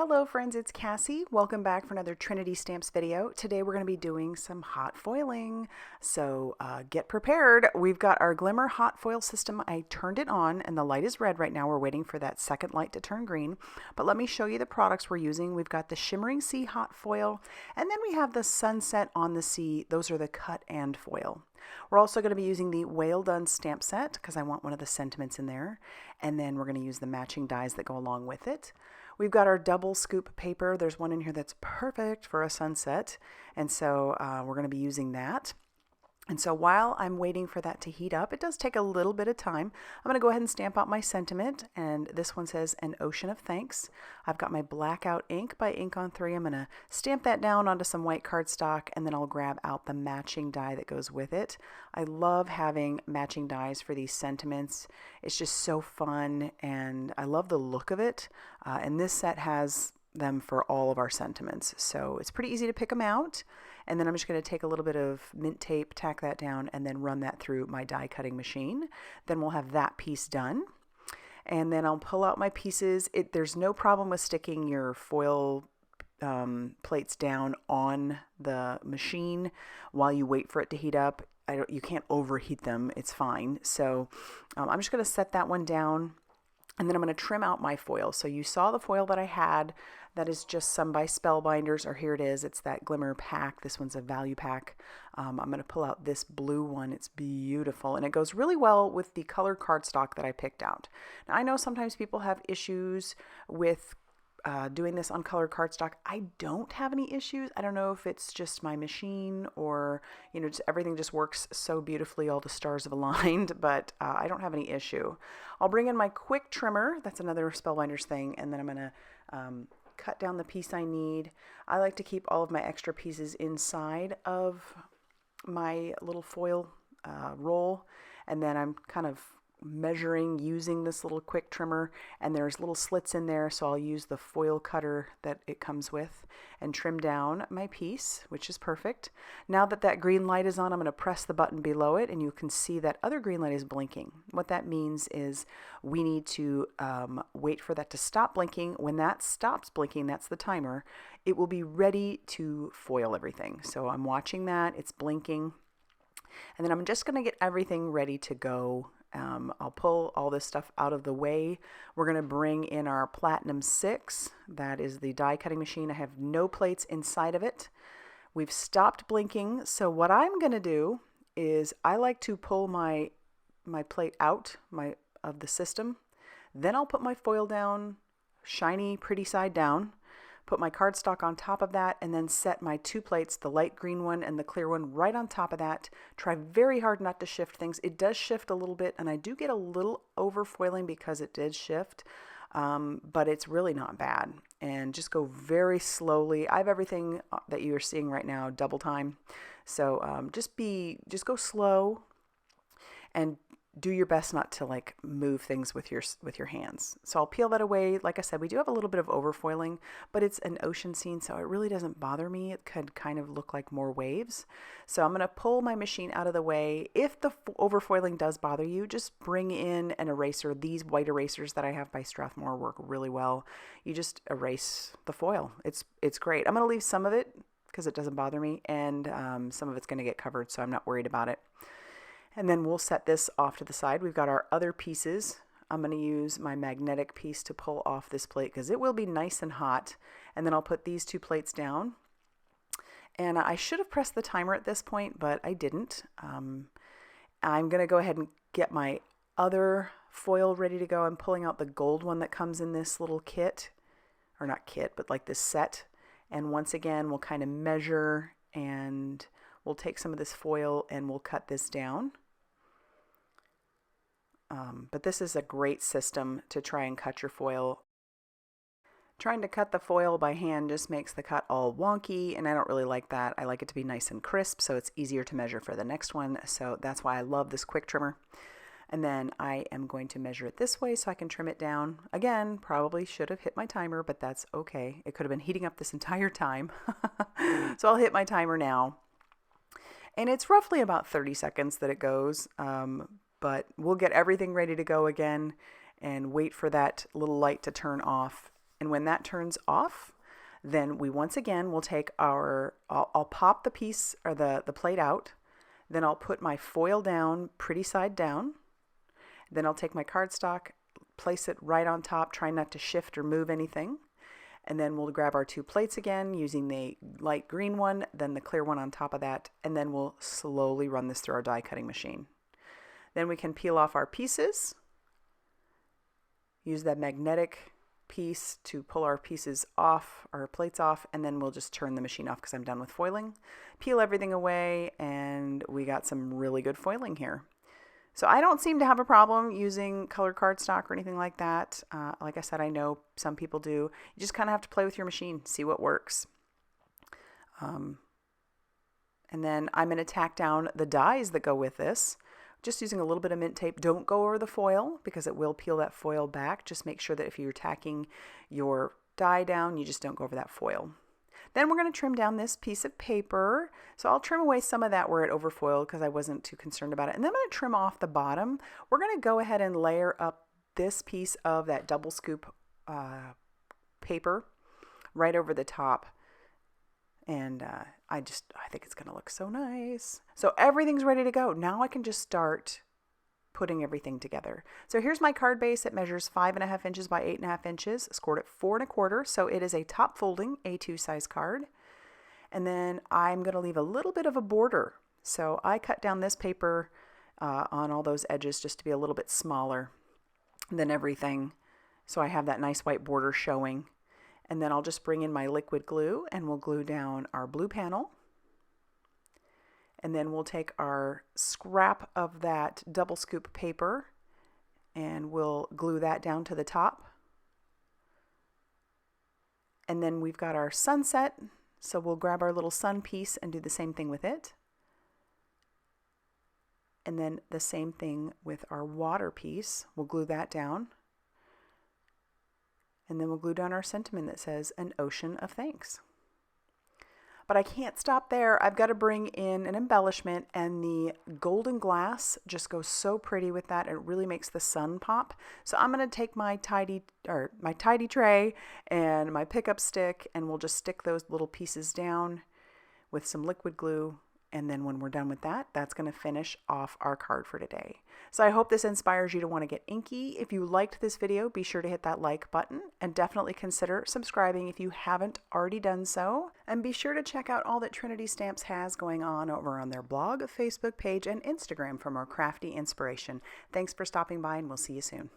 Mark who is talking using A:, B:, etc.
A: Hello friends, it's Cassie. Welcome back for another Trinity Stamps video. Today we're going to be doing some hot foiling, so get prepared. We've got our Glimmer hot foil system. I turned it on and the light is red right now. We're waiting for that second light to turn green, but let me show you the products we're using. We've got the Shimmering Sea hot foil, and then we have the Sunset on the Sea. Those are the cut and foil. We're also going to be using the Whale Done stamp set because I want one of the sentiments in there, and then we're going to use the matching dies that go along with it. We've got our double scoop paper. There's one in here that's perfect for a sunset, and so we're going to be using that. And so while I'm waiting for that to heat up, it does take a little bit of time. I'm going to go ahead and stamp out my sentiment, and this one says An Ocean of Thanks. I've got my blackout ink by Ink on 3. I'm going to stamp that down onto some white cardstock, and then I'll grab out the matching die that goes with it. I love having matching dies for these sentiments. It's just so fun, and I love the look of it. And this set has them for all of our sentiments, so it's pretty easy to pick them out. And then I'm just going to take a little bit of mint tape, tack that down, and then run that through my die cutting machine. Then we'll have that piece done. And then I'll pull out my pieces. There's no problem with sticking your foil plates down on the machine while you wait for it to heat up. You can't overheat them. It's fine. So I'm just going to set that one down. And then I'm going to trim out my foil. So you saw the foil that I had. That is just some by Spellbinders, or here it is. It's that Glimmer pack. This one's a value pack. I'm going to pull out this blue one. It's beautiful, and it goes really well with the colored cardstock that I picked out. Now, I know sometimes people have issues with doing this on colored cardstock. I don't have any issues. I don't know if it's just my machine or, just everything just works so beautifully. All the stars have aligned, but I don't have any issue. I'll bring in my quick trimmer. That's another Spellbinders thing, and then I'm going to cut down the piece I need. I like to keep all of my extra pieces inside of my little foil roll, and then I'm kind of measuring using this little quick trimmer, and there's little slits in there, so I'll use the foil cutter that it comes with and trim down my piece, which is perfect. Now that that green light is on, I'm going to press the button below it, and you can see that other green light is blinking. What that means is we need to wait for that to stop blinking. When that stops blinking, that's the timer, it will be ready to foil everything. So I'm watching that, it's blinking, and then I'm just going to get everything ready to go. I'll pull all this stuff out of the way. We're going to bring in our Platinum 6. That is the die cutting machine. I have no plates inside of it. We've stopped blinking. So what I'm going to do is I like to pull my plate out of the system. Then I'll put my foil down, shiny, pretty side down. Put my cardstock on top of that, and then set my two plates, the light green one and the clear one, right on top of that. Try very hard not to shift things. It does shift a little bit, and I do get a little over foiling because it did shift, but it's really not bad. And just go very slowly. I have everything that you are seeing right now double time, so just go slow and do your best not to move things with your hands. So I'll peel that away. Like I said, we do have a little bit of overfoiling, but it's an ocean scene, so it really doesn't bother me. It could kind of look like more waves. So I'm going to pull my machine out of the way. If the overfoiling does bother you, just bring in an eraser. These white erasers that I have by Strathmore work really well. You just erase the foil. It's great. I'm going to leave some of it because it doesn't bother me, and some of it's going to get covered, so I'm not worried about it. And then we'll set this off to the side. We've got our other pieces. I'm going to use my magnetic piece to pull off this plate because it will be nice and hot. And then I'll put these two plates down. And I should have pressed the timer at this point, but I didn't. I'm going to go ahead and get my other foil ready to go. I'm pulling out the gold one that comes in this little kit. Or not kit, but like this set. And once again, we'll kind of measure, and we'll take some of this foil and we'll cut this down. But this is a great system to try and cut your foil. Trying to cut the foil by hand just makes the cut all wonky, and I don't really like that. I like it to be nice and crisp, so it's easier to measure for the next one. So that's why I love this quick trimmer. And then I am going to measure it this way so I can trim it down. Again, probably should have hit my timer, but that's okay. It could have been heating up this entire time. So I'll hit my timer now. And it's roughly about 30 seconds that it goes. But we'll get everything ready to go again and wait for that little light to turn off And when that turns off, then we once again will take I'll pop the piece or the plate out. Then I'll put my foil down, pretty side down. Then I'll take my cardstock, place it right on top, try not to shift or move anything. And then we'll grab our two plates again using the light green one, then the clear one on top of that, and then we'll slowly run this through our die cutting machine. Then we can peel off our pieces, use that magnetic piece to pull our pieces off, our plates off, and then we'll just turn the machine off because I'm done with foiling. Peel everything away, and we got some really good foiling here. So I don't seem to have a problem using colored cardstock or anything like that. Like I said, I know some people do. You just kind of have to play with your machine, see what works. And then I'm going to tack down the dies that go with this, just using a little bit of mint tape. Don't go over the foil because it will peel that foil back. Just make sure that if you're tacking your die down, you just don't go over that foil. Then we're going to trim down this piece of paper. So I'll trim away some of that where it overfoiled because I wasn't too concerned about it. And then I'm going to trim off the bottom. We're going to go ahead and layer up this piece of that double scoop paper right over the top. And I think it's going to look so nice. So everything's ready to go. Now I can just start putting everything together. So here's my card base. It measures 5.5 inches by 8.5 inches, scored at 4.25. So it is a top folding A2 size card. And then I'm going to leave a little bit of a border. So I cut down this paper on all those edges just to be a little bit smaller than everything. So I have that nice white border showing. And then I'll just bring in my liquid glue and we'll glue down our blue panel. And then we'll take our scrap of that double scoop paper and we'll glue that down to the top. And then we've got our sunset, so we'll grab our little sun piece and do the same thing with it. And then the same thing with our water piece. We'll glue that down. And then we'll glue down our sentiment that says, "An ocean of thanks." But I can't stop there. I've got to bring in an embellishment, and the golden glass just goes so pretty with that. It really makes the sun pop. So I'm going to take my tidy tray and my pickup stick, and we'll just stick those little pieces down with some liquid glue. And then when we're done with that, that's going to finish off our card for today. So I hope this inspires you to want to get inky. If you liked this video, be sure to hit that like button and definitely consider subscribing if you haven't already done so. And be sure to check out all that Trinity Stamps has going on over on their blog, Facebook page, and Instagram for more crafty inspiration. Thanks for stopping by, and we'll see you soon.